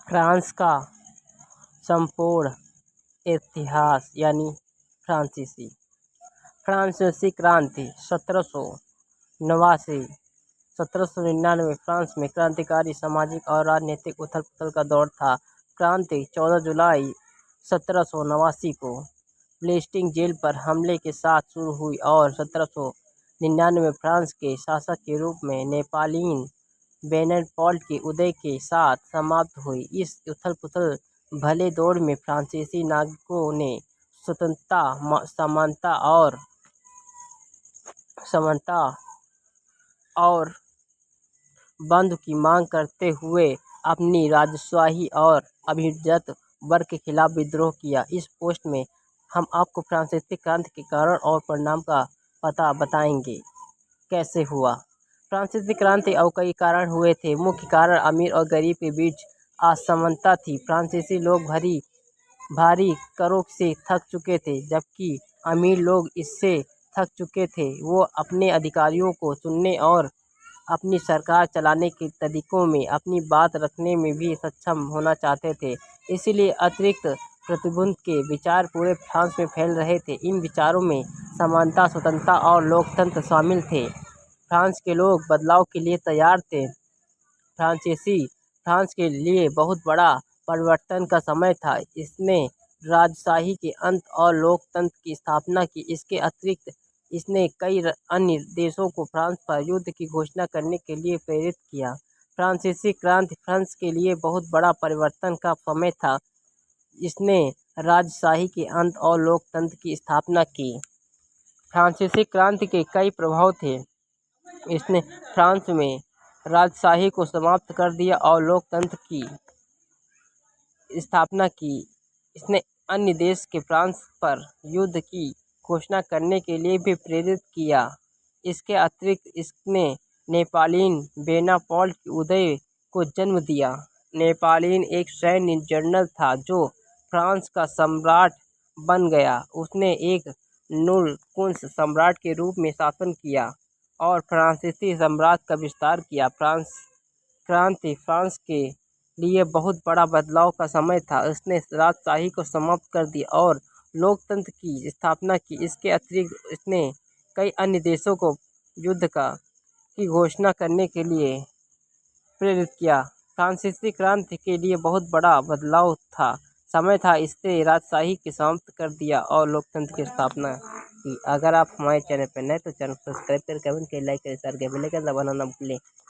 France का संपूर्ण इतिहास यानी फ्रांसीसी क्रांति 1799 फ्रांस में क्रांतिकारी सामाजिक और राजनीतिक उथल-पुथल का दौर था। क्रांति 14 जुलाई 1789 को ब्लेस्टिंग जेल पर हमले के साथ शुरू हुई और 1799 फ्रांस के शासक के रूप में नेपोलियन बोनापार्ट के उदय के साथ समाप्त हुई। इस उथल-पुथल भरे दौर में फ्रांसीसी नागरिकों ने स्वतंत्रता, समानता और बंधु की मांग करते हुए अपनी राजशाही और अभिजात वर्ग के खिलाफ विद्रोह किया। इस पोस्ट में हम आपको फ्रांसीसी क्रांति के कारण और परिणाम का पता बताएंगे। कैसे हुआ फ्रांसीसी क्रांति और कई कारण हुए थे। मुख्य कारण अमीर और गरीब के बीच असमानता थी। फ्रांसीसी लोग भारी करों से थक चुके थे, जबकि अमीर लोग इससे थक चुके थे। वो अपने अधिकारियों को चुनने और अपनी सरकार चलाने के तरीकों में अपनी बात रखने में भी सक्षम होना चाहते थे। इसलिए अतिरिक्त प्रतिबंध के विचार पूरे फ्रांस में फैल रहे थे। इन विचारों में समानता, स्वतंत्रता और लोकतंत्र शामिल थे। फ्रांस के लोग बदलाव के लिए तैयार थे। फ्रांस के लिए बहुत बड़ा परिवर्तन का समय था। इसने राजशाही के अंत और लोकतंत्र की स्थापना की। इसके अतिरिक्त इसने कई अन्य देशों को फ्रांस पर युद्ध की घोषणा करने के लिए प्रेरित किया। फ्रांसीसी क्रांति फ्रांस के लिए बहुत बड़ा परिवर्तन का समय था। इसने राजशाही के अंत और लोकतंत्र की स्थापना की। फ्रांसीसी क्रांति के कई प्रभाव थे। इसने फ्रांस में राजशाही को समाप्त कर दिया और लोकतंत्र की स्थापना की। इसने अन्य देश के फ्रांस पर युद्ध की घोषणा करने के लिए भी प्रेरित किया। इसके अतिरिक्त इसने नेपोलियन बोनापार्ट के उदय को जन्म दिया। नेपोलियन एक सैन्य जनरल था जो फ्रांस का सम्राट बन गया। उसने एक नपुंसक सम्राट के रूप में शासन किया और फ्रांसीसी साम्राज्य का विस्तार किया। क्रांति फ्रांस के लिए बहुत बड़ा बदलाव का समय था। इसने राजशाही को समाप्त कर दिया और लोकतंत्र की स्थापना की। इसके अतिरिक्त इसने कई अन्य देशों को युद्ध की घोषणा करने के लिए प्रेरित किया। फ्रांसीसी क्रांति के लिए बहुत बड़ा बदलाव था समय था। इसने राजशाही को समाप्त कर दिया और लोकतंत्र की स्थापना की। अगर आप हमारे चैनल पर नए तो चैनल सब्सक्राइब करें, कमेंट करें, लाइक करें, शेयर करें, बेल आइकन दबाना ना भूलें।